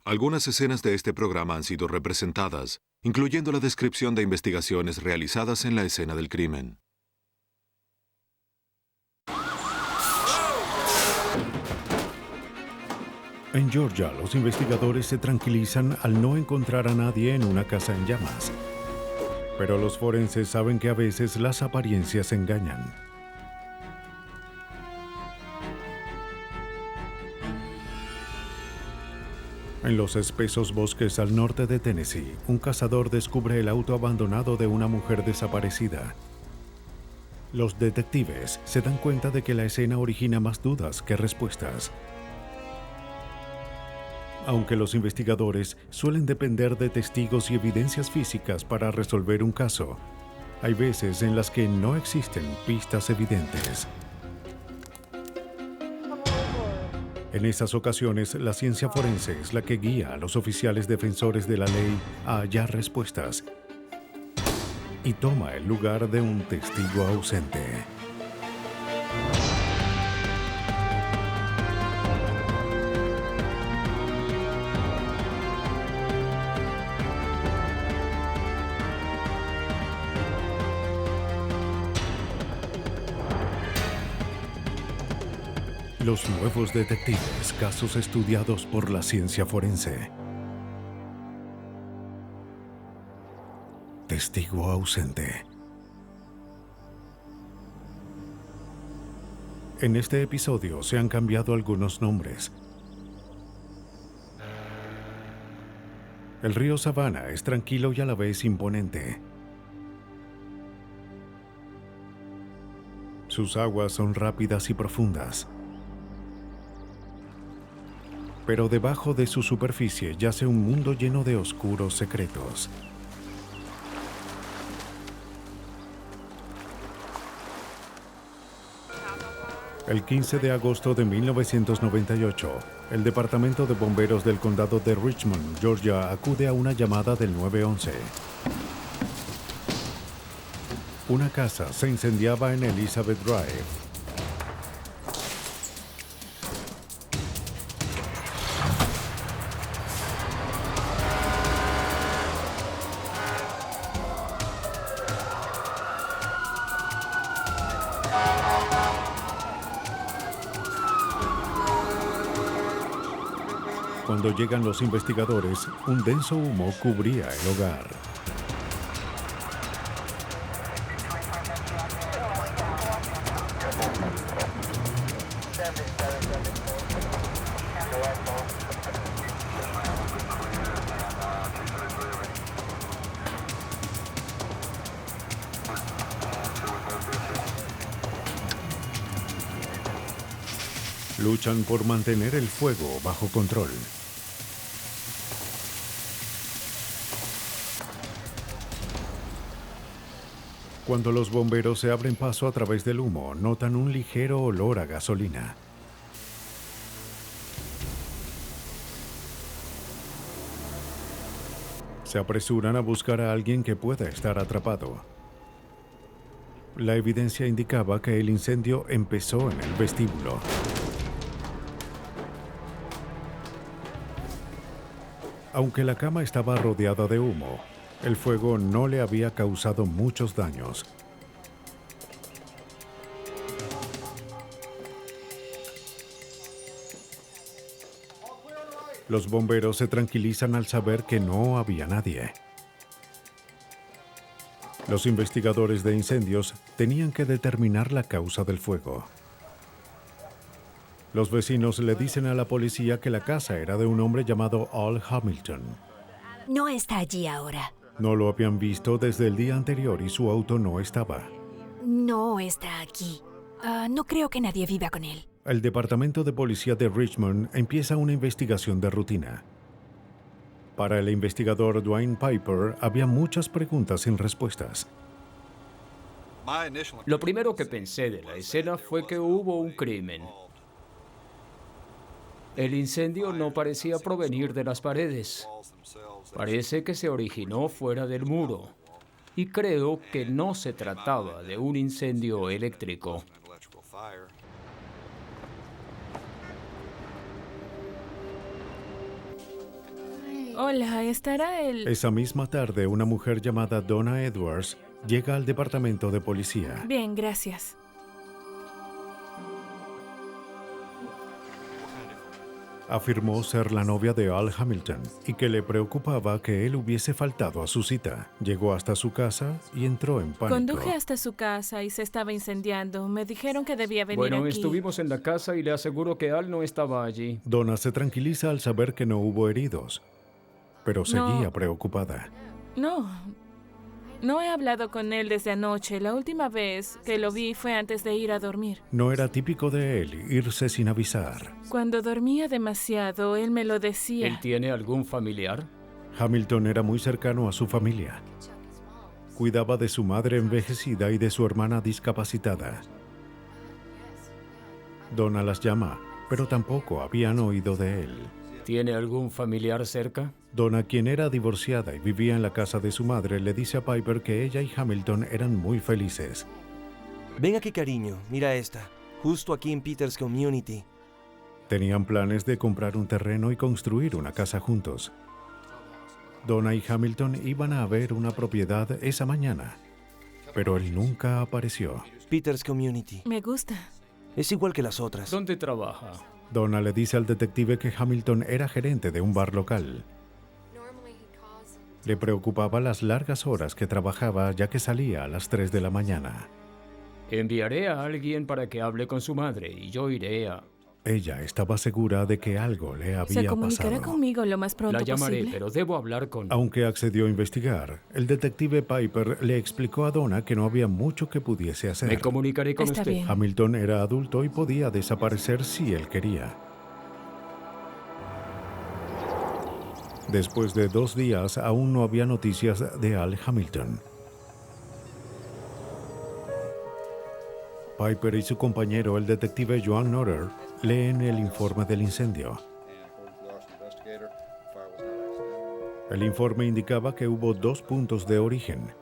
Algunas escenas de este programa han sido representadas, incluyendo la descripción de investigaciones realizadas en la escena del crimen. En Georgia, los investigadores se tranquilizan al no encontrar a nadie en una casa en llamas. Pero los forenses saben que a veces las apariencias engañan. En los espesos bosques al norte de Tennessee, un cazador descubre el auto abandonado de una mujer desaparecida. Los detectives se dan cuenta de que la escena origina más dudas que respuestas. Aunque los investigadores suelen depender de testigos y evidencias físicas para resolver un caso, hay veces en las que no existen pistas evidentes. En esas ocasiones, la ciencia forense es la que guía a los oficiales defensores de la ley a hallar respuestas y toma el lugar de un testigo ausente. Los nuevos detectives, casos estudiados por la ciencia forense. Testigo ausente. En este episodio se han cambiado algunos nombres. El río Savannah es tranquilo y a la vez imponente. Sus aguas son rápidas y profundas. Pero debajo de su superficie yace un mundo lleno de oscuros secretos. El 15 de agosto de 1998, el Departamento de Bomberos del Condado de Richmond, Georgia, acude a una llamada del 911. Una casa se incendiaba en Elizabeth Drive. Cuando llegan los investigadores, un denso humo cubría el hogar. Luchan por mantener el fuego bajo control. Cuando los bomberos se abren paso a través del humo, notan un ligero olor a gasolina. Se apresuran a buscar a alguien que pueda estar atrapado. La evidencia indicaba que el incendio empezó en el vestíbulo. Aunque la cama estaba rodeada de humo, el fuego no le había causado muchos daños. Los bomberos se tranquilizan al saber que no había nadie. Los investigadores de incendios tenían que determinar la causa del fuego. Los vecinos le dicen a la policía que la casa era de un hombre llamado Al Hamilton. No está allí ahora. No lo habían visto desde el día anterior y su auto no estaba. No está aquí. No creo que nadie viva con él. El Departamento de Policía de Richmond empieza una investigación de rutina. Para el investigador Dwayne Piper, había muchas preguntas sin respuestas. Lo primero que pensé de la escena fue que hubo un crimen. El incendio no parecía provenir de las paredes. Parece que se originó fuera del muro. Y creo que no se trataba de un incendio eléctrico. Hola, ¿estará el...? Esa misma tarde, una mujer llamada Donna Edwards llega al departamento de policía. Bien, gracias. Afirmó ser la novia de Al Hamilton y que le preocupaba que él hubiese faltado a su cita. Llegó hasta su casa y entró en pánico. Conduje hasta su casa y se estaba incendiando. Me dijeron que debía venir Bueno, aquí. estuvimos en la casa y le aseguro que Al no estaba allí. Donna se tranquiliza al saber que no hubo heridos, pero seguía No. preocupada. No he hablado con él desde anoche. La última vez que lo vi fue antes de ir a dormir. No era típico de él irse sin avisar. Cuando dormía demasiado, él me lo decía. ¿Él tiene algún familiar? Hamilton era muy cercano a su familia. Cuidaba de su madre envejecida y de su hermana discapacitada. Donna las llama, pero tampoco habían oído de él. ¿Tiene algún familiar cerca? Donna, quien era divorciada y vivía en la casa de su madre, le dice a Piper que ella y Hamilton eran muy felices. Ven aquí, cariño. Mira esta. Justo aquí en Peters Community. Tenían planes de comprar un terreno y construir una casa juntos. Donna y Hamilton iban a ver una propiedad esa mañana, pero él nunca apareció. Peters Community. Me gusta. Es igual que las otras. ¿Dónde trabaja? Donna le dice al detective que Hamilton era gerente de un bar local. Le preocupaba las largas horas que trabajaba, ya que salía a las 3 de la mañana. Enviaré a alguien para que hable con su madre y yo iré a... Ella estaba segura de que algo le había Se comunicará pasado. conmigo lo más pronto La llamaré, posible. pero debo hablar con... Aunque accedió a investigar, el detective Piper le explicó a Donna que no había mucho que pudiese hacer. Me comunicaré con Está usted. bien. Hamilton era adulto y podía desaparecer si él quería. Después de 2 días, aún no había noticias de Al Hamilton. Piper y su compañero, el detective Joan Notter, leen el informe del incendio. El informe indicaba que hubo 2 puntos de origen.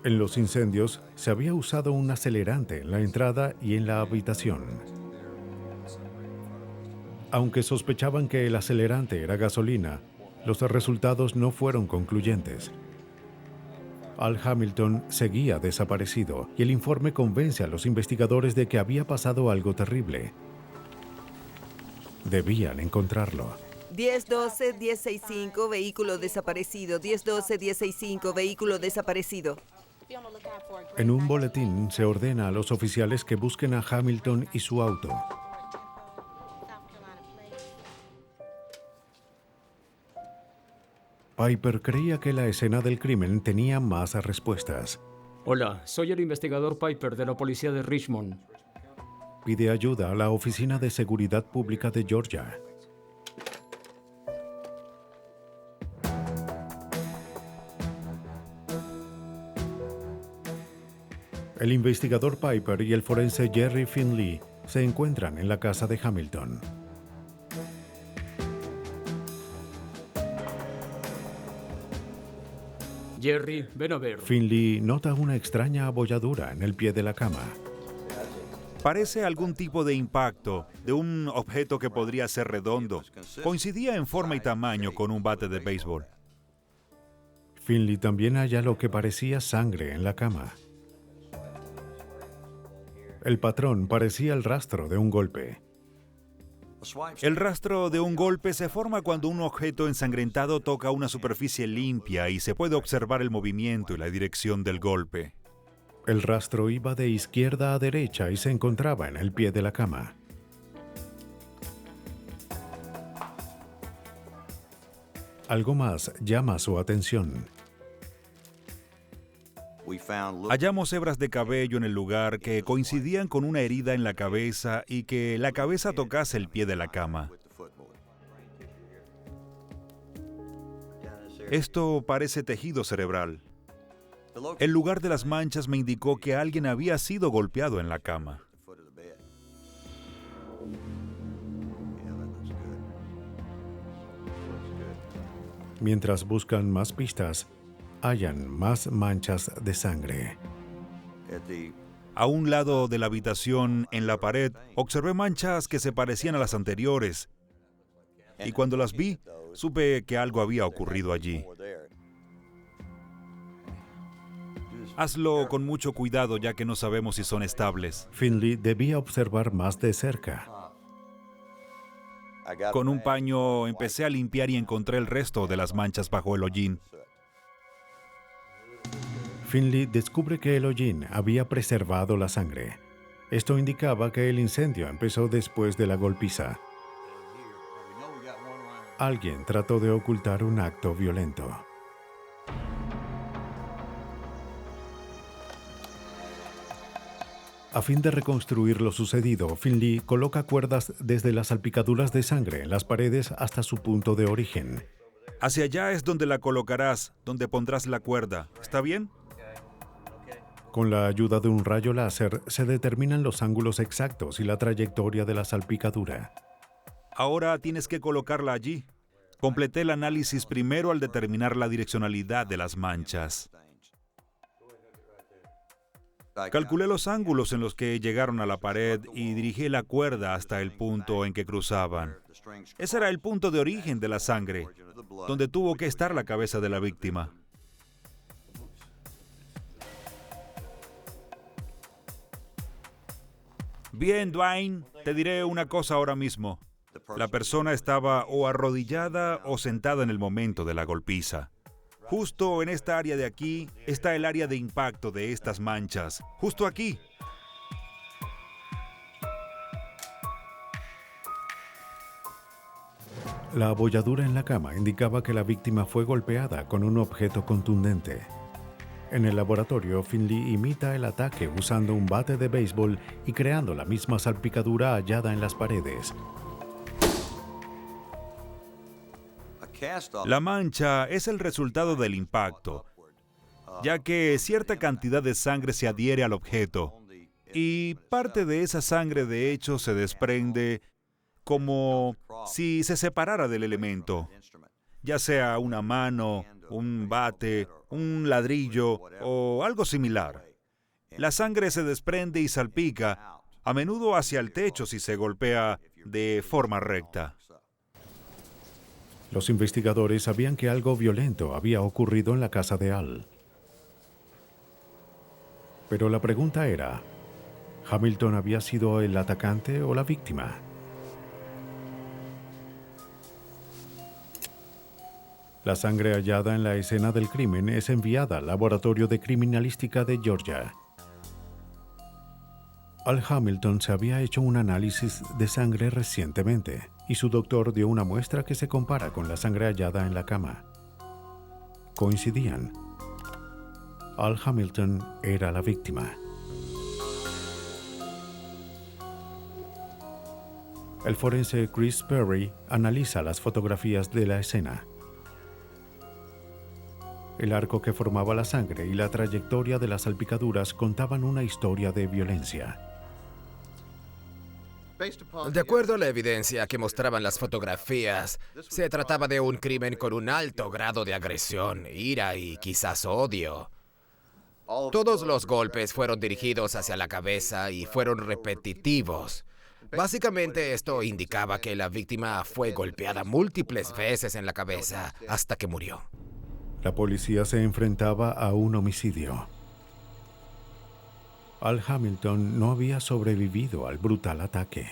En los incendios se había usado un acelerante en la entrada y en la habitación. Aunque sospechaban que el acelerante era gasolina, los resultados no fueron concluyentes. Al Hamilton seguía desaparecido y el informe convence a los investigadores de que había pasado algo terrible. Debían encontrarlo. 1012-1065, vehículo desaparecido. 1012-1065, vehículo desaparecido. En un boletín se ordena a los oficiales que busquen a Hamilton y su auto. Piper creía que la escena del crimen tenía más respuestas. Hola, soy el investigador Piper de la policía de Richmond. Pide ayuda a la Oficina de Seguridad Pública de Georgia. El investigador Piper y el forense Jerry Finley se encuentran en la casa de Hamilton. Jerry, ven a ver. Finley nota una extraña abolladura en el pie de la cama. Parece algún tipo de impacto de un objeto que podría ser redondo. Coincidía en forma y tamaño con un bate de béisbol. Finley también halla lo que parecía sangre en la cama. El patrón parecía el rastro de un golpe. El rastro de un golpe se forma cuando un objeto ensangrentado toca una superficie limpia y se puede observar el movimiento y la dirección del golpe. El rastro iba de izquierda a derecha y se encontraba en el pie de la cama. Algo más llama su atención. Hallamos hebras de cabello en el lugar que coincidían con una herida en la cabeza y que la cabeza tocase el pie de la cama. Esto parece tejido cerebral. El lugar de las manchas me indicó que alguien había sido golpeado en la cama. Mientras buscan más pistas, hallan más manchas de sangre. A un lado de la habitación, en la pared, observé manchas que se parecían a las anteriores. Y cuando las vi, supe que algo había ocurrido allí. Hazlo con mucho cuidado, ya que no sabemos si son estables. Finley debía observar más de cerca. Con un paño empecé a limpiar y encontré el resto de las manchas bajo el hollín. Finley descubre que el hollín había preservado la sangre. Esto indicaba que el incendio empezó después de la golpiza. Alguien trató de ocultar un acto violento. A fin de reconstruir lo sucedido, Finley coloca cuerdas desde las salpicaduras de sangre en las paredes hasta su punto de origen. Hacia allá es donde la colocarás, donde pondrás la cuerda. ¿Está bien? Con la ayuda de un rayo láser se determinan los ángulos exactos y la trayectoria de la salpicadura. Ahora tienes que colocarla allí. Completé el análisis primero al determinar la direccionalidad de las manchas. Calculé los ángulos en los que llegaron a la pared y dirigí la cuerda hasta el punto en que cruzaban. Ese era el punto de origen de la sangre, donde tuvo que estar la cabeza de la víctima. Bien, Dwayne, te diré una cosa ahora mismo. La persona estaba o arrodillada o sentada en el momento de la golpiza. Justo en esta área de aquí está el área de impacto de estas manchas. Justo aquí. La abolladura en la cama indicaba que la víctima fue golpeada con un objeto contundente. En el laboratorio, Finley imita el ataque usando un bate de béisbol y creando la misma salpicadura hallada en las paredes. La mancha es el resultado del impacto, ya que cierta cantidad de sangre se adhiere al objeto y parte de esa sangre de hecho se desprende como si se separara del elemento, ya sea una mano, un bate, un ladrillo o algo similar. La sangre se desprende y salpica, a menudo hacia el techo si se golpea de forma recta. Los investigadores sabían que algo violento había ocurrido en la casa de Al. Pero la pregunta era, ¿Hamilton había sido el atacante o la víctima? La sangre hallada en la escena del crimen es enviada al Laboratorio de Criminalística de Georgia. Al Hamilton se había hecho un análisis de sangre recientemente y su doctor dio una muestra que se compara con la sangre hallada en la cama. Coincidían. Al Hamilton era la víctima. El forense Chris Perry analiza las fotografías de la escena. El arco que formaba la sangre y la trayectoria de las salpicaduras contaban una historia de violencia. De acuerdo a la evidencia que mostraban las fotografías, se trataba de un crimen con un alto grado de agresión, ira y quizás odio. Todos los golpes fueron dirigidos hacia la cabeza y fueron repetitivos. Básicamente esto indicaba que la víctima fue golpeada múltiples veces en la cabeza hasta que murió. La policía se enfrentaba a un homicidio. Al Hamilton no había sobrevivido al brutal ataque.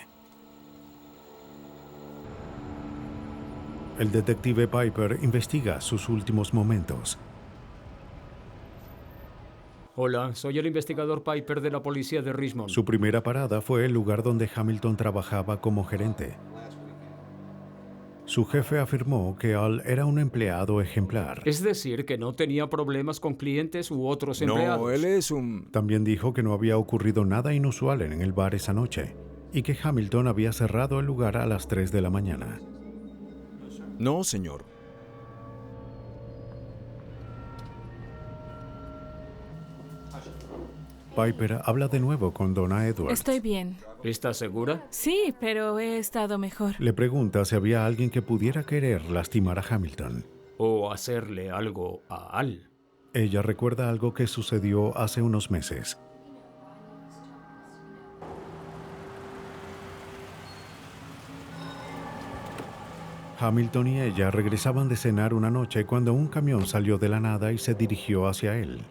El detective Piper investiga sus últimos momentos. Hola, soy el investigador Piper de la policía de Richmond. Su primera parada fue el lugar donde Hamilton trabajaba como gerente. Su jefe afirmó que Al era un empleado ejemplar. Es decir, que no tenía problemas con clientes u otros empleados. No, él es un... También dijo que no había ocurrido nada inusual en el bar esa noche y que Hamilton había cerrado el lugar a las 3 de la mañana. No, señor. Piper habla de nuevo con Donna Edwards. Estoy bien. ¿Estás segura? Sí, pero he estado mejor. Le pregunta si había alguien que pudiera querer lastimar a Hamilton. ¿O hacerle algo a Al? Ella recuerda algo que sucedió hace unos meses. Hamilton y ella regresaban de cenar una noche cuando un camión salió de la nada y se dirigió hacia él.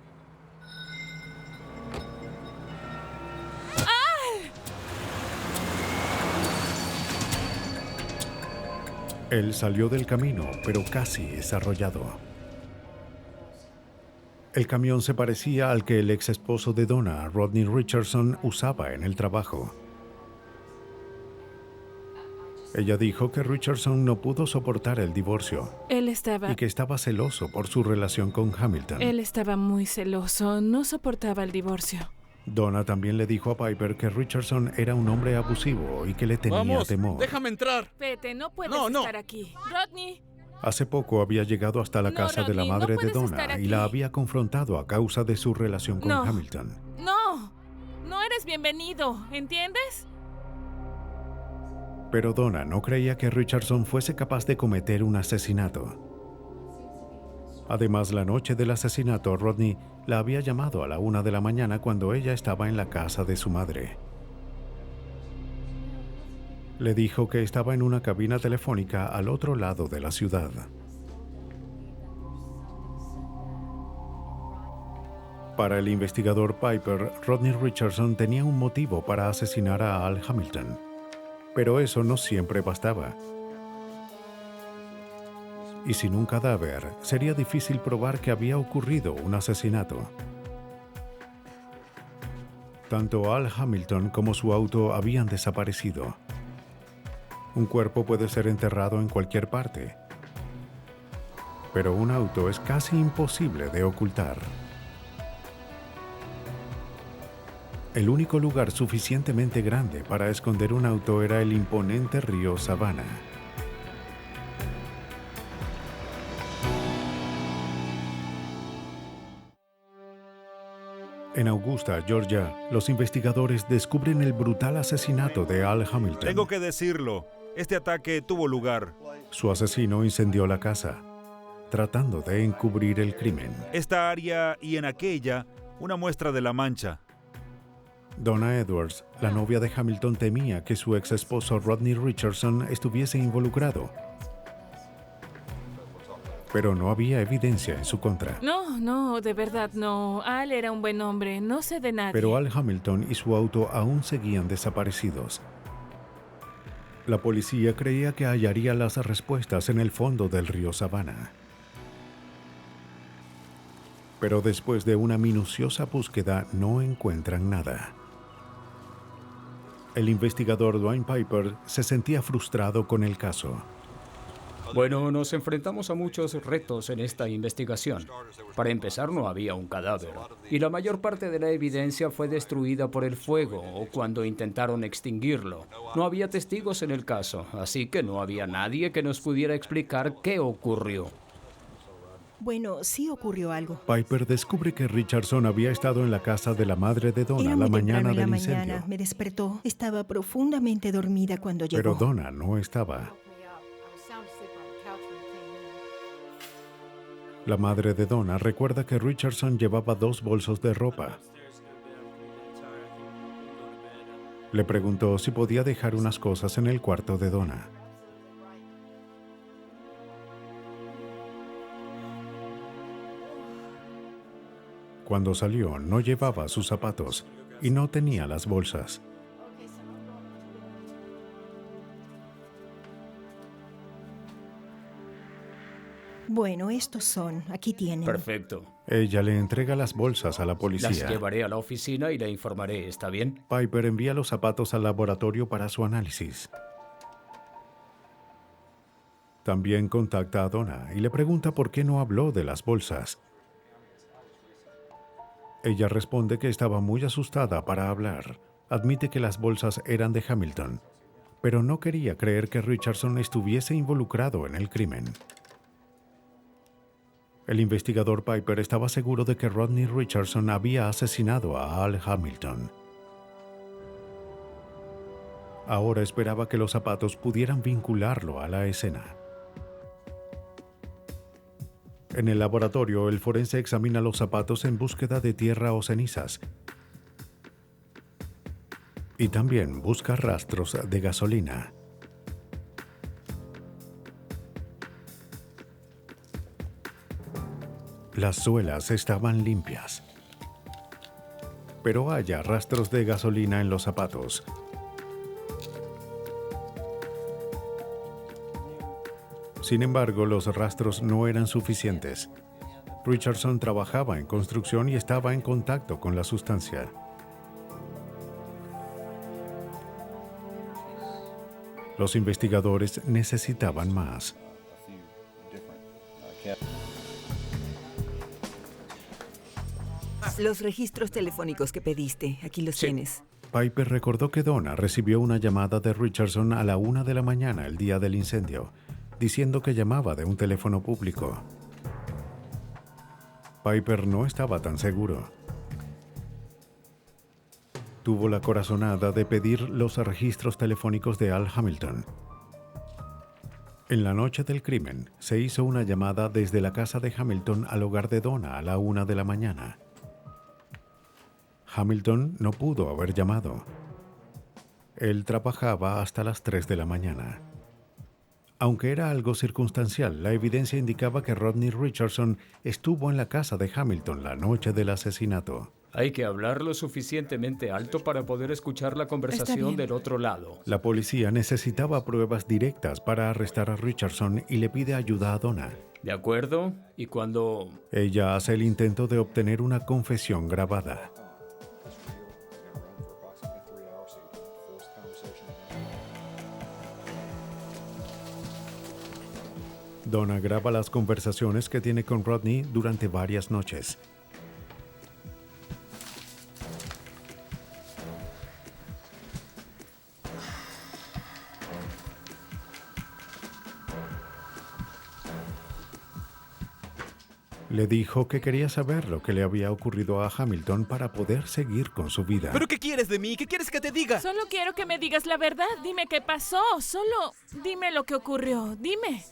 Él salió del camino, pero casi es arrollado. El camión se parecía al que el ex esposo de Donna, Rodney Richardson, usaba en el trabajo. Ella dijo que Richardson no pudo soportar el divorcio y que estaba celoso por su relación con Hamilton. Él estaba muy celoso, no soportaba el divorcio. Donna también le dijo a Piper que Richardson era un hombre abusivo y que le tenía temor. ¡Déjame entrar! Vete, no puedes estar aquí. Rodney. Hace poco había llegado hasta la casa de la madre de Donna y la había confrontado a causa de su relación con Hamilton. No eres bienvenido, ¿entiendes? Pero Donna no creía que Richardson fuese capaz de cometer un asesinato. Además, la noche del asesinato, Rodney la había llamado a la 1 de la mañana cuando ella estaba en la casa de su madre. Le dijo que estaba en una cabina telefónica al otro lado de la ciudad. Para el investigador Piper, Rodney Richardson tenía un motivo para asesinar a Al Hamilton. Pero eso no siempre bastaba. Y sin un cadáver, sería difícil probar que había ocurrido un asesinato. Tanto Al Hamilton como su auto habían desaparecido. Un cuerpo puede ser enterrado en cualquier parte, pero un auto es casi imposible de ocultar. El único lugar suficientemente grande para esconder un auto era el imponente río Savannah. En Augusta, Georgia, los investigadores descubren el brutal asesinato de Al Hamilton. Tengo que decirlo, este ataque tuvo lugar. Su asesino incendió la casa, tratando de encubrir el crimen. Esta área y en aquella, una muestra de la mancha. Donna Edwards, la novia de Hamilton, temía que su ex esposo Rodney Richardson estuviese involucrado. Pero no había evidencia en su contra. No, de verdad no. Al era un buen hombre, no sé de nadie. Pero Al Hamilton y su auto aún seguían desaparecidos. La policía creía que hallaría las respuestas en el fondo del río Savannah. Pero después de una minuciosa búsqueda no encuentran nada. El investigador Dwayne Piper se sentía frustrado con el caso. Bueno, nos enfrentamos a muchos retos en esta investigación. Para empezar, no había un cadáver, y la mayor parte de la evidencia fue destruida por el fuego o cuando intentaron extinguirlo. No había testigos en el caso, así que no había nadie que nos pudiera explicar qué ocurrió. Bueno, sí ocurrió algo. Piper descubre que Richardson había estado en la casa de la madre de Donna la mañana del incendio. Me despertó. Estaba profundamente dormida cuando llegó. Pero Donna no estaba. La madre de Donna recuerda que Richardson llevaba 2 bolsos de ropa. Le preguntó si podía dejar unas cosas en el cuarto de Donna. Cuando salió, no llevaba sus zapatos y no tenía las bolsas. Bueno, estos son. Aquí tienen. Perfecto. Ella le entrega las bolsas a la policía. Las llevaré a la oficina y le informaré, ¿está bien? Piper envía los zapatos al laboratorio para su análisis. También contacta a Donna y le pregunta por qué no habló de las bolsas. Ella responde que estaba muy asustada para hablar. Admite que las bolsas eran de Hamilton, pero no quería creer que Richardson estuviese involucrado en el crimen. El investigador Piper estaba seguro de que Rodney Richardson había asesinado a Al Hamilton. Ahora esperaba que los zapatos pudieran vincularlo a la escena. En el laboratorio, el forense examina los zapatos en búsqueda de tierra o cenizas. Y también busca rastros de gasolina. Las suelas estaban limpias, pero haya rastros de gasolina en los zapatos. Sin embargo, los rastros no eran suficientes. Richardson trabajaba en construcción y estaba en contacto con la sustancia. Los investigadores necesitaban más. Los registros telefónicos que pediste, aquí los tienes. Piper recordó que Donna recibió una llamada de Richardson a la 1 de la mañana el día del incendio, diciendo que llamaba de un teléfono público. Piper no estaba tan seguro. Tuvo la corazonada de pedir los registros telefónicos de Al Hamilton. En la noche del crimen, se hizo una llamada desde la casa de Hamilton al hogar de Donna a la 1 de la mañana. Hamilton no pudo haber llamado. Él trabajaba hasta las 3 de la mañana. Aunque era algo circunstancial, la evidencia indicaba que Rodney Richardson estuvo en la casa de Hamilton la noche del asesinato. Hay que hablar lo suficientemente alto para poder escuchar la conversación del otro lado. La policía necesitaba pruebas directas para arrestar a Richardson y le pide ayuda a Donna. ¿De acuerdo? Y cuando... Ella hace el intento de obtener una confesión grabada. Donna graba las conversaciones que tiene con Rodney durante varias noches. Le dijo que quería saber lo que le había ocurrido a Hamilton para poder seguir con su vida. ¿Pero qué quieres de mí? ¿Qué quieres que te diga? Solo quiero que me digas la verdad. Dime qué pasó. Solo dime lo que ocurrió. Dime.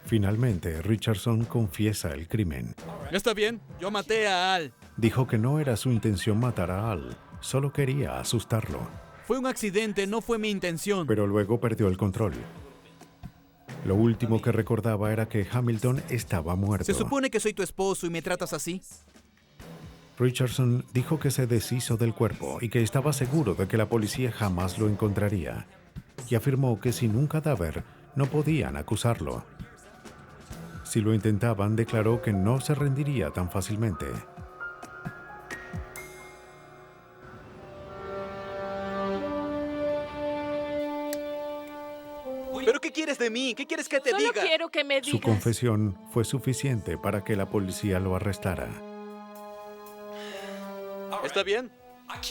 Finalmente, Richardson confiesa el crimen. Está bien, yo maté a Al. Dijo que no era su intención matar a Al, solo quería asustarlo. Fue un accidente, no fue mi intención. Pero luego perdió el control. Lo último que recordaba era que Hamilton estaba muerto. Se supone que soy tu esposo y me tratas así. Richardson dijo que se deshizo del cuerpo y que estaba seguro de que la policía jamás lo encontraría. Y afirmó que sin un cadáver no podían acusarlo. Si lo intentaban, declaró que no se rendiría tan fácilmente. ¿Pero qué quieres de mí? ¿Qué quieres que te diga? Solo quiero que me digas. Su confesión fue suficiente para que la policía lo arrestara. ¿Está bien?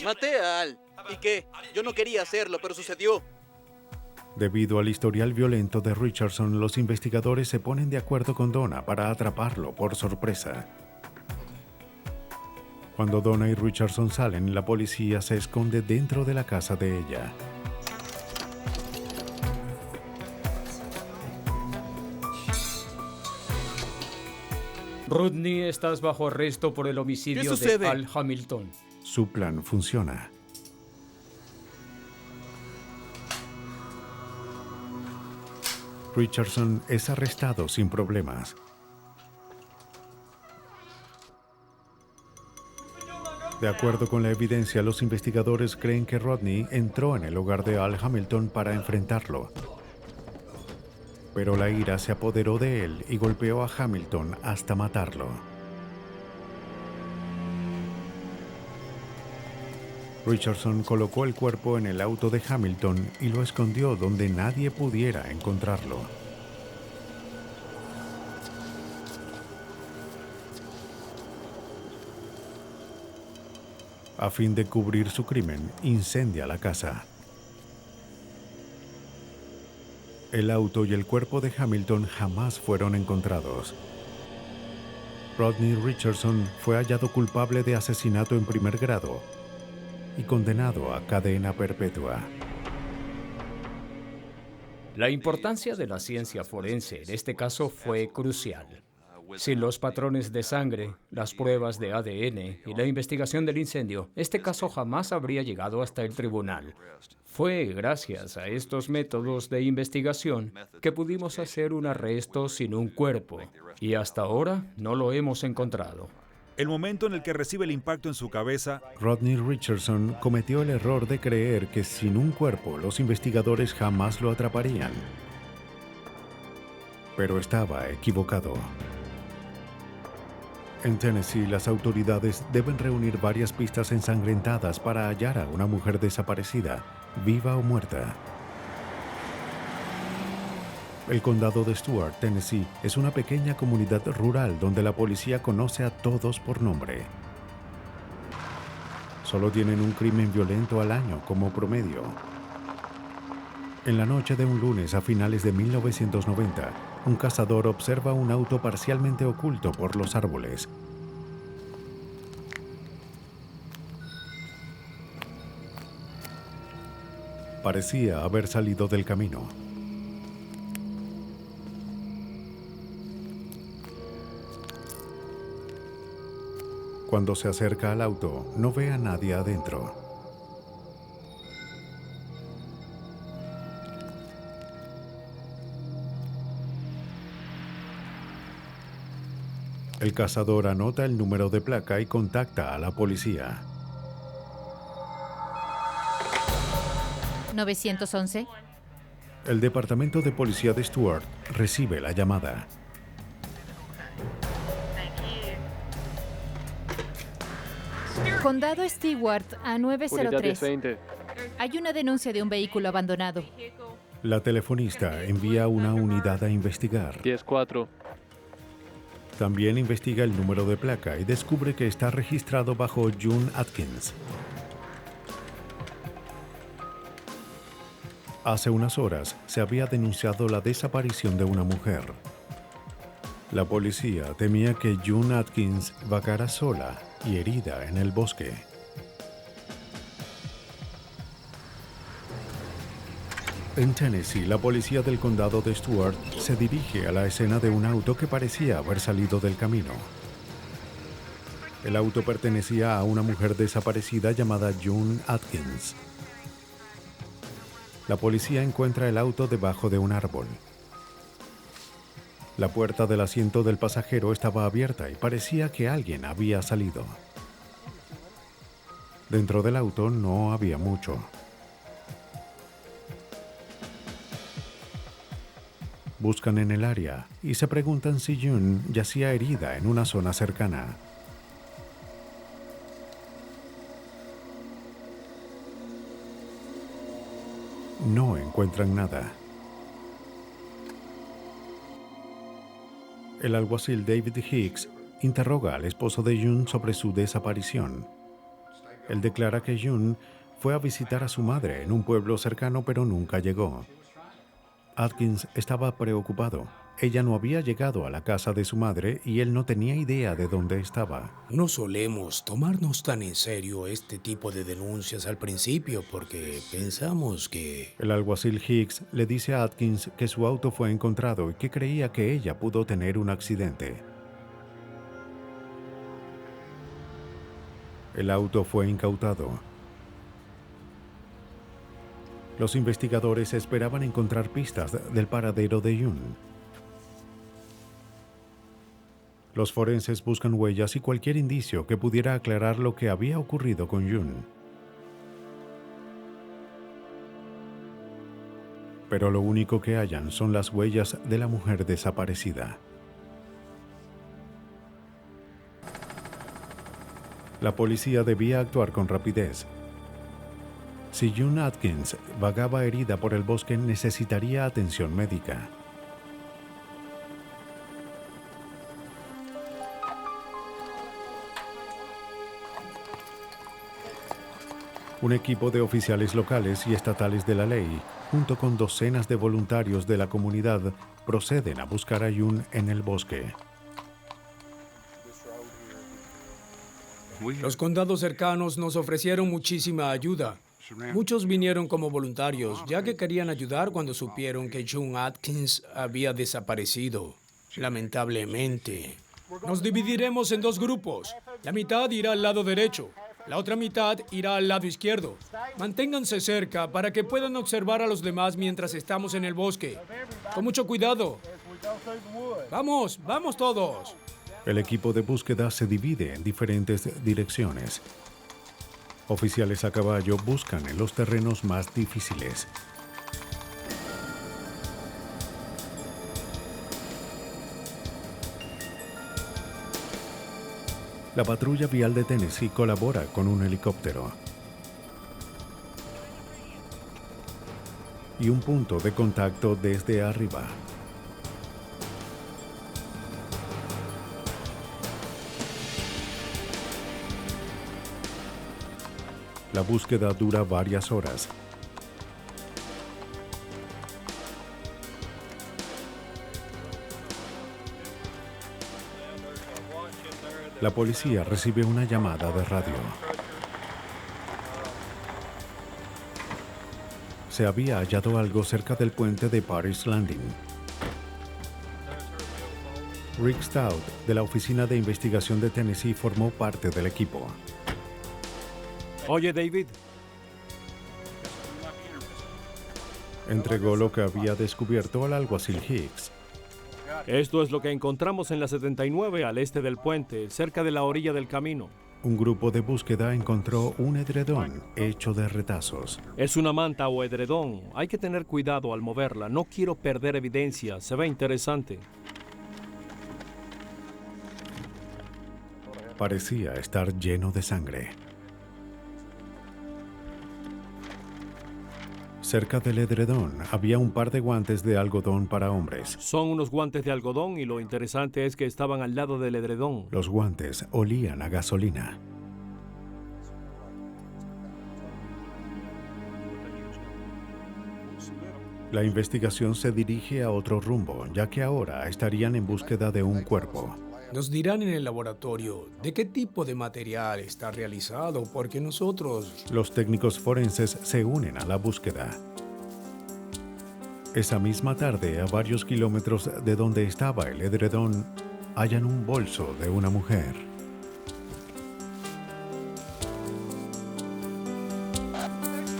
Maté a Al. ¿Y qué? Yo no quería hacerlo, pero sucedió. Debido al historial violento de Richardson, los investigadores se ponen de acuerdo con Donna para atraparlo por sorpresa. Cuando Donna y Richardson salen, la policía se esconde dentro de la casa de ella. Rodney, estás bajo arresto por el homicidio de Al Hamilton. Su plan funciona. Richardson es arrestado sin problemas. De acuerdo con la evidencia, los investigadores creen que Rodney entró en el hogar de Al Hamilton para enfrentarlo. Pero la ira se apoderó de él y golpeó a Hamilton hasta matarlo. Richardson colocó el cuerpo en el auto de Hamilton y lo escondió donde nadie pudiera encontrarlo. A fin de cubrir su crimen, incendia la casa. El auto y el cuerpo de Hamilton jamás fueron encontrados. Rodney Richardson fue hallado culpable de asesinato en primer grado y condenado a cadena perpetua. La importancia de la ciencia forense en este caso fue crucial. Sin los patrones de sangre, las pruebas de ADN y la investigación del incendio, este caso jamás habría llegado hasta el tribunal. Fue gracias a estos métodos de investigación que pudimos hacer un arresto sin un cuerpo, y hasta ahora no lo hemos encontrado. El momento en el que recibe el impacto en su cabeza, Rodney Richardson cometió el error de creer que sin un cuerpo los investigadores jamás lo atraparían. Pero estaba equivocado. En Tennessee, las autoridades deben reunir varias pistas ensangrentadas para hallar a una mujer desaparecida, viva o muerta. El condado de Stuart, Tennessee, es una pequeña comunidad rural donde la policía conoce a todos por nombre. Solo tienen un crimen violento al año como promedio. En la noche de un lunes a finales de 1990, un cazador observa un auto parcialmente oculto por los árboles. Parecía haber salido del camino. Cuando se acerca al auto, no ve a nadie adentro. El cazador anota el número de placa y contacta a la policía. 911. El departamento de policía de Stuart recibe la llamada. Condado Stewart a 903. Hay una denuncia de un vehículo abandonado. La telefonista envía una unidad a investigar. 10-4. También investiga el número de placa y descubre que está registrado bajo June Atkins. Hace unas horas se había denunciado la desaparición de una mujer. La policía temía que June Atkins vagara sola y herida en el bosque. En Tennessee, la policía del condado de Stuart se dirige a la escena de un auto que parecía haber salido del camino. El auto pertenecía a una mujer desaparecida llamada June Atkins. La policía encuentra el auto debajo de un árbol. La puerta del asiento del pasajero estaba abierta y parecía que alguien había salido. Dentro del auto no había mucho. Buscan en el área y se preguntan si June yacía herida en una zona cercana. No encuentran nada. El alguacil David Hicks interroga al esposo de June sobre su desaparición. Él declara que June fue a visitar a su madre en un pueblo cercano, pero nunca llegó. Atkins estaba preocupado. Ella no había llegado a la casa de su madre y él no tenía idea de dónde estaba. No solemos tomarnos tan en serio este tipo de denuncias al principio porque pensamos que... El alguacil Hicks le dice a Atkins que su auto fue encontrado y que creía que ella pudo tener un accidente. El auto fue incautado. Los investigadores esperaban encontrar pistas del paradero de June. Los forenses buscan huellas y cualquier indicio que pudiera aclarar lo que había ocurrido con June. Pero lo único que hallan son las huellas de la mujer desaparecida. La policía debía actuar con rapidez. Si June Atkins vagaba herida por el bosque, necesitaría atención médica. Un equipo de oficiales locales y estatales de la ley, junto con docenas de voluntarios de la comunidad, proceden a buscar a June en el bosque. Los condados cercanos nos ofrecieron muchísima ayuda. Muchos vinieron como voluntarios, ya que querían ayudar cuando supieron que June Atkins había desaparecido. Lamentablemente, nos dividiremos en dos grupos. La mitad irá al lado derecho. La otra mitad irá al lado izquierdo. Manténganse cerca para que puedan observar a los demás mientras estamos en el bosque. Con mucho cuidado. ¡Vamos! ¡Vamos todos! El equipo de búsqueda se divide en diferentes direcciones. Oficiales a caballo buscan en los terrenos más difíciles. La patrulla vial de Tennessee colabora con un helicóptero y un punto de contacto desde arriba. La búsqueda dura varias horas. La policía recibe una llamada de radio. Se había hallado algo cerca del puente de Paris Landing. Rick Stout, de la Oficina de Investigación de Tennessee, formó parte del equipo. Oye, David. Entregó lo que había descubierto al alguacil Hicks. Esto es lo que encontramos en la 79 al este del puente, cerca de la orilla del camino. Un grupo de búsqueda encontró un edredón hecho de retazos. Es una manta o edredón. Hay que tener cuidado al moverla. No quiero perder evidencia. Se ve interesante. Parecía estar lleno de sangre. Cerca del edredón había un par de guantes de algodón para hombres. Son unos guantes de algodón y lo interesante es que estaban al lado del edredón. Los guantes olían a gasolina. La investigación se dirige a otro rumbo, ya que ahora estarían en búsqueda de un cuerpo. Nos dirán en el laboratorio de qué tipo de material está realizado, porque nosotros... Los técnicos forenses se unen a la búsqueda. Esa misma tarde, a varios kilómetros de donde estaba el edredón, hallan un bolso de una mujer.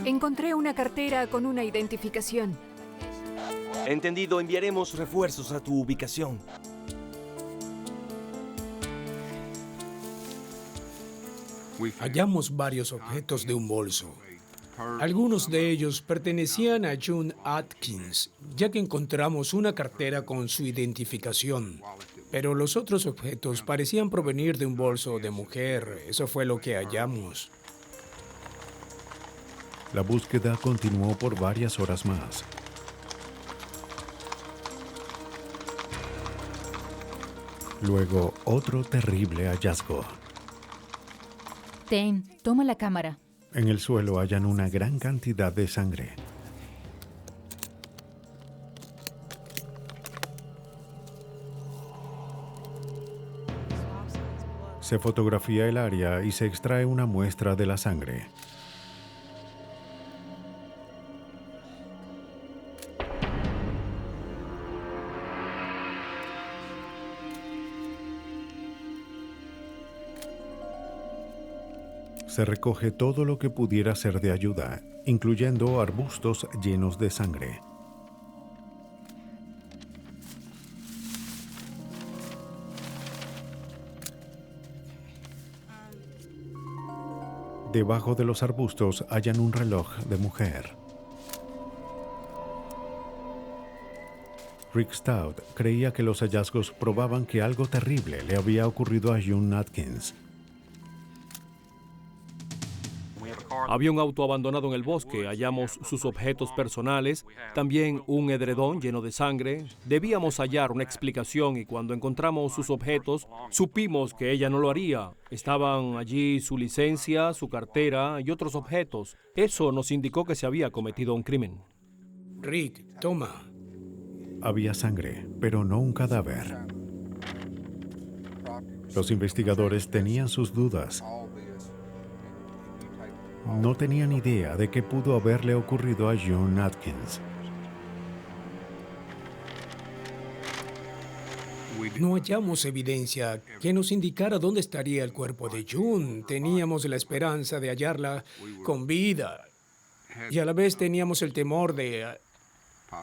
Encontré una cartera con una identificación. Entendido, enviaremos refuerzos a tu ubicación. Hallamos varios objetos de un bolso. Algunos de ellos pertenecían a June Atkins, ya que encontramos una cartera con su identificación. Pero los otros objetos parecían provenir de un bolso de mujer. Eso fue lo que hallamos. La búsqueda continuó por varias horas más. Luego, otro terrible hallazgo. Ten, toma la cámara. En el suelo hallan una gran cantidad de sangre. Se fotografía el área y se extrae una muestra de la sangre. Se recoge todo lo que pudiera ser de ayuda, incluyendo arbustos llenos de sangre. Debajo de los arbustos hallan un reloj de mujer. Rick Stout creía que los hallazgos probaban que algo terrible le había ocurrido a June Atkins. Había un auto abandonado en el bosque, hallamos sus objetos personales, también un edredón lleno de sangre. Debíamos hallar una explicación y cuando encontramos sus objetos, supimos que ella no lo haría. Estaban allí su licencia, su cartera y otros objetos. Eso nos indicó que se había cometido un crimen. Rick, toma. Había sangre, pero no un cadáver. Los investigadores tenían sus dudas. No tenían idea de qué pudo haberle ocurrido a June Atkins. No hallamos evidencia que nos indicara dónde estaría el cuerpo de June. Teníamos la esperanza de hallarla con vida. Y a la vez teníamos el temor de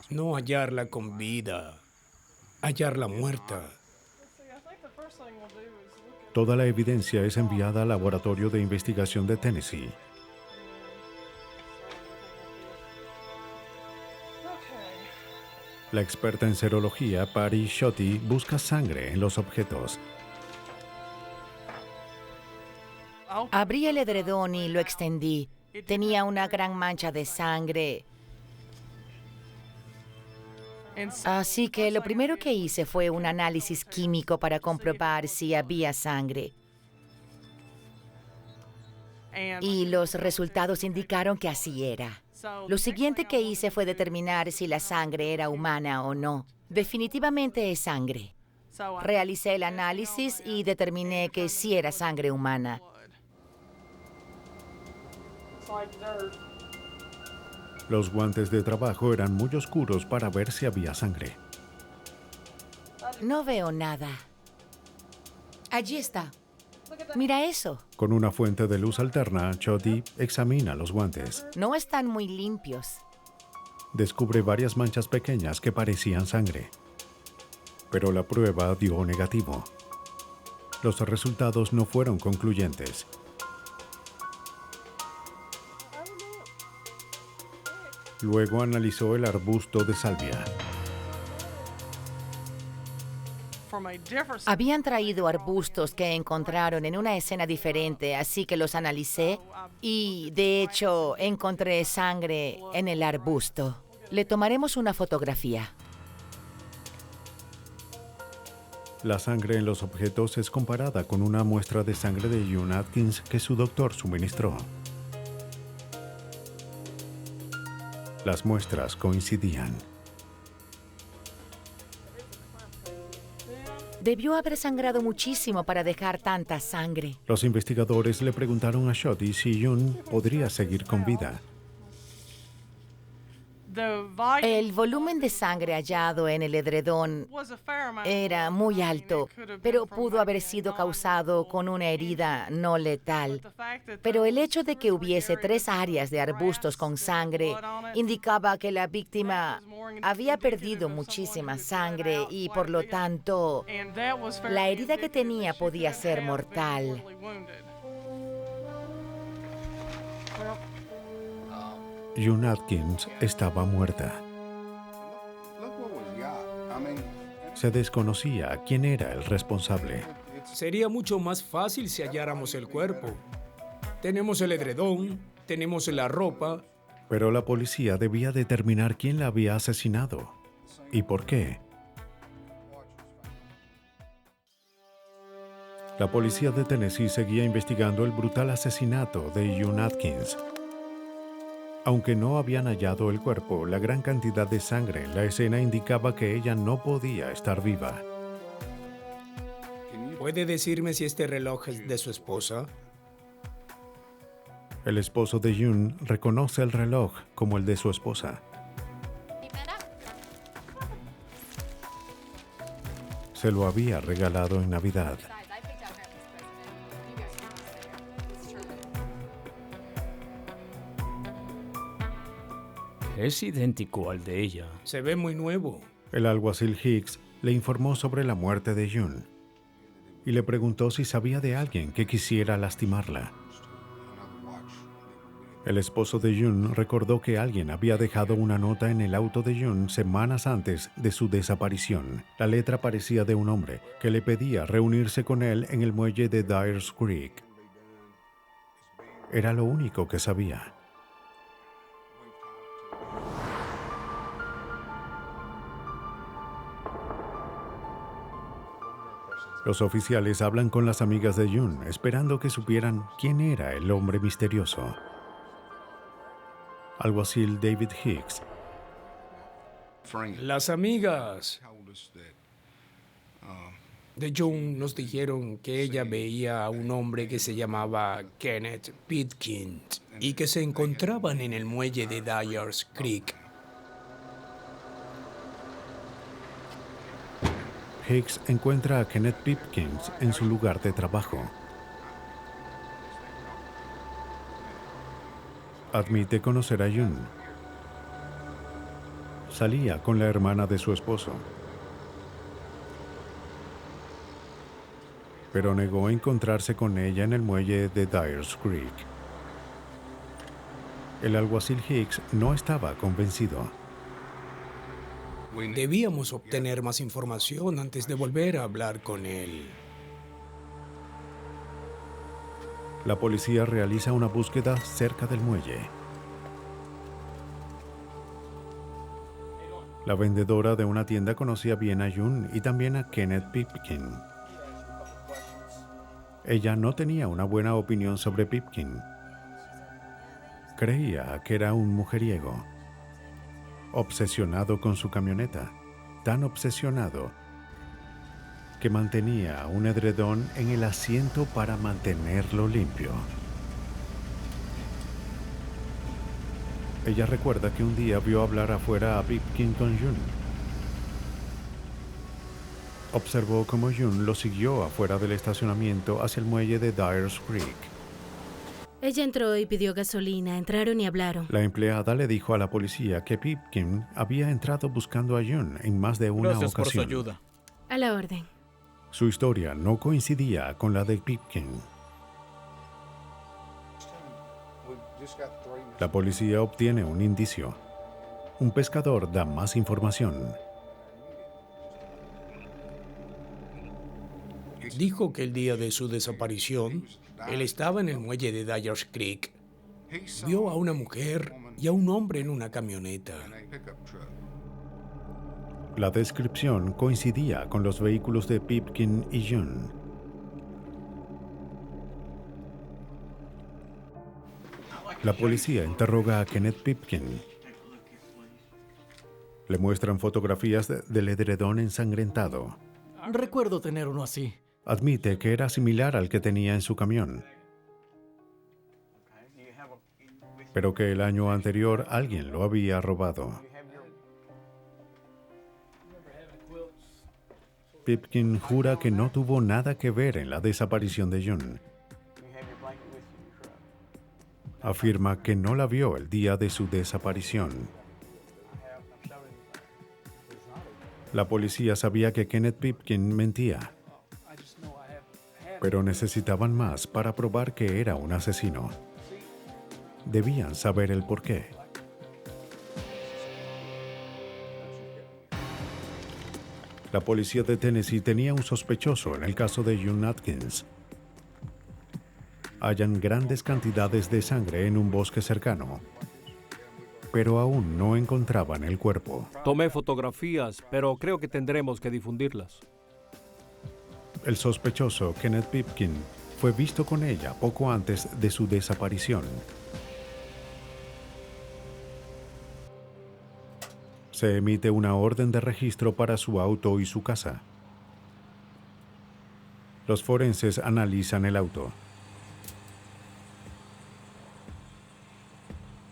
no hallarla con vida, hallarla muerta. Toda la evidencia es enviada al Laboratorio de Investigación de Tennessee. La experta en serología, Patty Schutte, busca sangre en los objetos. Abrí el edredón y lo extendí. Tenía una gran mancha de sangre. Así que lo primero que hice fue un análisis químico para comprobar si había sangre. Y los resultados indicaron que así era. Lo siguiente que hice fue determinar si la sangre era humana o no. Definitivamente es sangre. Realicé el análisis y determiné que sí era sangre humana. Los guantes de trabajo eran muy oscuros para ver si había sangre. No veo nada. Allí está. Mira eso. Con una fuente de luz alterna, Schutte examina los guantes. No están muy limpios. Descubre varias manchas pequeñas que parecían sangre. Pero la prueba dio negativo. Los resultados no fueron concluyentes. Luego analizó el arbusto de salvia. Habían traído arbustos que encontraron en una escena diferente, así que los analicé y, de hecho, encontré sangre en el arbusto. Le tomaremos una fotografía. La sangre en los objetos es comparada con una muestra de sangre de June Atkins que su doctor suministró. Las muestras coincidían. Debió haber sangrado muchísimo para dejar tanta sangre. Los investigadores le preguntaron a Schutte si June podría seguir con vida. El volumen de sangre hallado en el edredón era muy alto, pero pudo haber sido causado con una herida no letal. Pero el hecho de que hubiese 3 áreas de arbustos con sangre indicaba que la víctima había perdido muchísima sangre y, por lo tanto, la herida que tenía podía ser mortal. June Atkins estaba muerta. Se desconocía quién era el responsable. Sería mucho más fácil si halláramos el cuerpo. Tenemos el edredón, tenemos la ropa. Pero la policía debía determinar quién la había asesinado y por qué. La policía de Tennessee seguía investigando el brutal asesinato de June Atkins. Aunque no habían hallado el cuerpo, la gran cantidad de sangre en la escena indicaba que ella no podía estar viva. ¿Puede decirme si este reloj es de su esposa? El esposo de June reconoce el reloj como el de su esposa. Se lo había regalado en Navidad. Es idéntico al de ella. Se ve muy nuevo. El alguacil Hicks le informó sobre la muerte de June y le preguntó si sabía de alguien que quisiera lastimarla. El esposo de June recordó que alguien había dejado una nota en el auto de June semanas antes de su desaparición. La letra parecía de un hombre que le pedía reunirse con él en el muelle de Dyers Creek. Era lo único que sabía. Los oficiales hablan con las amigas de June, esperando que supieran quién era el hombre misterioso. Alguacil David Hicks. Las amigas de June nos dijeron que ella veía a un hombre que se llamaba Kenneth Pitkins y que se encontraban en el muelle de Dyers Creek. Hicks encuentra a Kenneth Pipkins en su lugar de trabajo. Admite conocer a June. Salía con la hermana de su esposo, pero negó encontrarse con ella en el muelle de Dyers Creek. El alguacil Hicks no estaba convencido. Debíamos obtener más información antes de volver a hablar con él. La policía realiza una búsqueda cerca del muelle. La vendedora de una tienda conocía bien a June y también a Kenneth Pipkin. Ella no tenía una buena opinión sobre Pipkin. Creía que era un mujeriego, obsesionado con su camioneta, tan obsesionado que mantenía un edredón en el asiento para mantenerlo limpio. Ella recuerda que un día vio hablar afuera a Pipkin con June. Observó cómo June lo siguió afuera del estacionamiento hacia el muelle de Dyers Creek. Ella entró y pidió gasolina. Entraron y hablaron. La empleada le dijo a la policía que Pipkin había entrado buscando a June en más de una ocasión. Gracias por su ayuda. A la orden. Su historia no coincidía con la de Pipkin. La policía obtiene un indicio. Un pescador da más información. Dijo que el día de su desaparición, él estaba en el muelle de Dyers Creek. Vio a una mujer y a un hombre en una camioneta. La descripción coincidía con los vehículos de Pipkin y June. La policía interroga a Kenneth Pipkin. Le muestran fotografías del edredón ensangrentado. Recuerdo tener uno así. Admite que era similar al que tenía en su camión, pero que el año anterior alguien lo había robado. Pipkin jura que no tuvo nada que ver en la desaparición de June. Afirma que no la vio el día de su desaparición. La policía sabía que Kenneth Pipkin mentía, pero necesitaban más para probar que era un asesino. Debían saber el porqué. La policía de Tennessee tenía un sospechoso en el caso de June Atkins. Hallan grandes cantidades de sangre en un bosque cercano, pero aún no encontraban el cuerpo. Tomé fotografías, pero creo que tendremos que difundirlas. El sospechoso, Kenneth Pipkin, fue visto con ella poco antes de su desaparición. Se emite una orden de registro para su auto y su casa. Los forenses analizan el auto.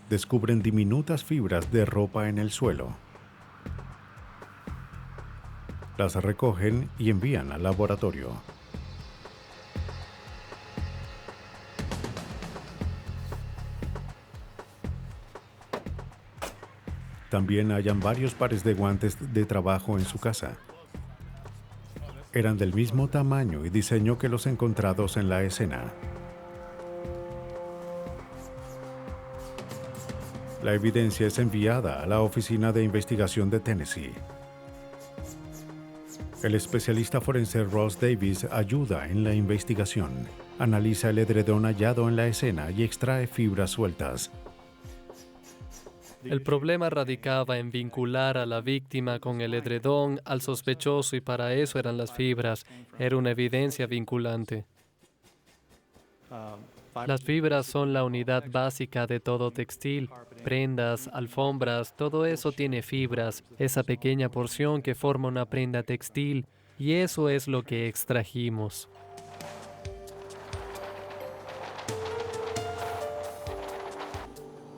Descubren diminutas fibras de ropa en el suelo. Las recogen y envían al laboratorio. También hallan varios pares de guantes de trabajo en su casa. Eran del mismo tamaño y diseño que los encontrados en la escena. La evidencia es enviada a la Oficina de Investigación de Tennessee. El especialista forense Ross Davis ayuda en la investigación. Analiza el edredón hallado en la escena y extrae fibras sueltas. El problema radicaba en vincular a la víctima con el edredón, al sospechoso, y para eso eran las fibras. Era una evidencia vinculante. Las fibras son la unidad básica de todo textil. Prendas, alfombras, todo eso tiene fibras, esa pequeña porción que forma una prenda textil, y eso es lo que extrajimos.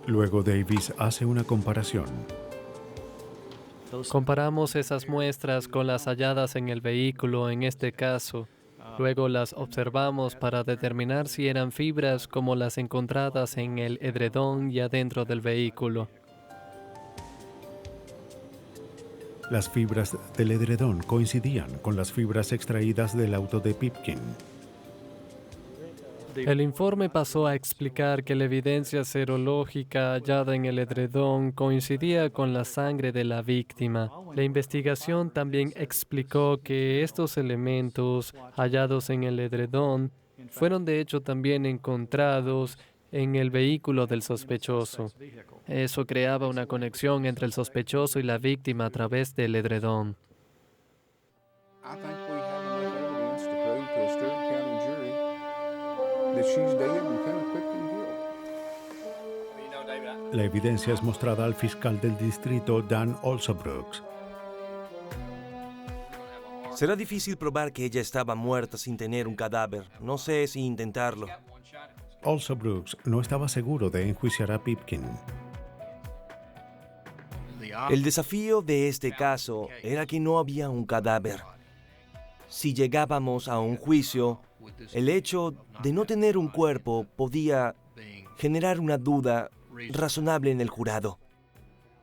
Luego Davis hace una comparación. Comparamos esas muestras con las halladas en el vehículo en este caso. Luego las observamos para determinar si eran fibras como las encontradas en el edredón y adentro del vehículo. Las fibras del edredón coincidían con las fibras extraídas del auto de Pipkin. El informe pasó a explicar que la evidencia serológica hallada en el edredón coincidía con la sangre de la víctima. La investigación también explicó que estos elementos hallados en el edredón fueron de hecho también encontrados en el vehículo del sospechoso. Eso creaba una conexión entre el sospechoso y la víctima a través del edredón. La evidencia es mostrada al fiscal del distrito Dan Olsobrooks. Será difícil probar que ella estaba muerta sin tener un cadáver. No sé si intentarlo. Olsobrooks no estaba seguro de enjuiciar a Pipkin. El desafío de este caso era que no había un cadáver. Si llegábamos a un juicio, el hecho de no tener un cuerpo podía generar una duda razonable en el jurado.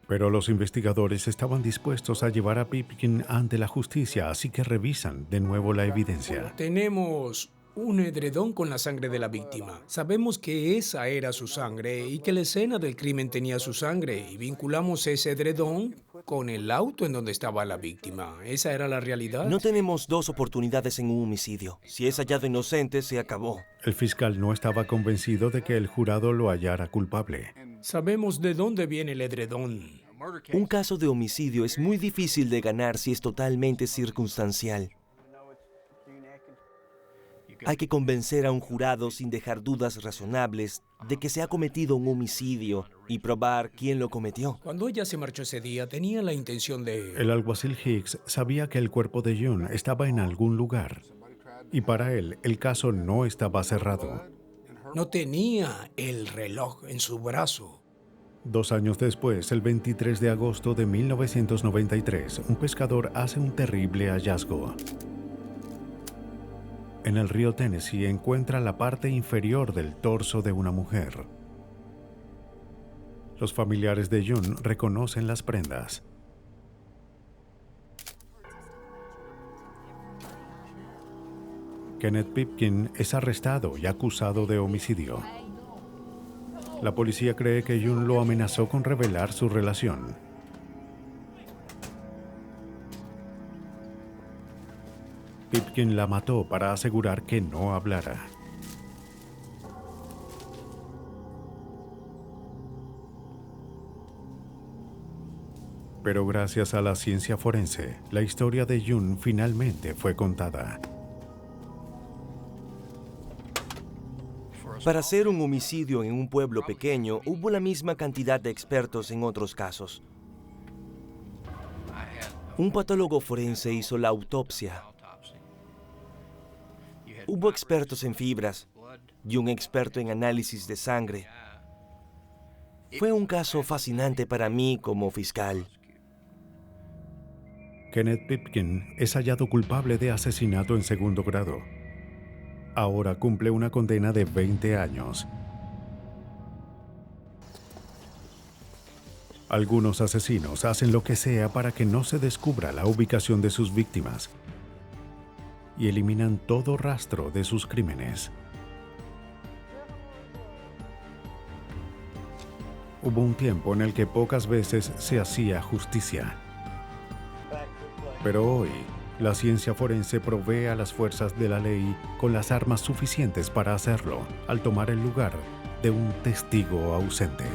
Pero los investigadores estaban dispuestos a llevar a Pipkin ante la justicia, así que revisan de nuevo la evidencia. Tenemos un edredón con la sangre de la víctima. Sabemos que esa era su sangre y que la escena del crimen tenía su sangre, y vinculamos ese edredón con el auto en donde estaba la víctima. Esa era la realidad. No tenemos dos oportunidades en un homicidio. Si es hallado inocente, se acabó. El fiscal no estaba convencido de que el jurado lo hallara culpable. Sabemos de dónde viene el edredón. Un caso de homicidio es muy difícil de ganar si es totalmente circunstancial. Hay que convencer a un jurado sin dejar dudas razonables de que se ha cometido un homicidio y probar quién lo cometió. Cuando ella se marchó ese día, tenía la intención de... El alguacil Hicks sabía que el cuerpo de June estaba en algún lugar. Y para él, el caso no estaba cerrado. No tenía el reloj en su brazo. 2 años después, el 23 de agosto de 1993, un pescador hace un terrible hallazgo. En el río Tennessee encuentra la parte inferior del torso de una mujer. Los familiares de June reconocen las prendas. Kenneth Pipkin es arrestado y acusado de homicidio. La policía cree que June lo amenazó con revelar su relación. Pipkin la mató para asegurar que no hablara. Pero gracias a la ciencia forense, la historia de June finalmente fue contada. Para hacer un homicidio en un pueblo pequeño, hubo la misma cantidad de expertos en otros casos. Un patólogo forense hizo la autopsia. Hubo expertos en fibras y un experto en análisis de sangre. Fue un caso fascinante para mí como fiscal. Kenneth Pipkin es hallado culpable de asesinato en segundo grado. Ahora cumple una condena de 20 años. Algunos asesinos hacen lo que sea para que no se descubra la ubicación de sus víctimas y eliminan todo rastro de sus crímenes. Hubo un tiempo en el que pocas veces se hacía justicia. Pero hoy, la ciencia forense provee a las fuerzas de la ley con las armas suficientes para hacerlo, al tomar el lugar de un testigo ausente.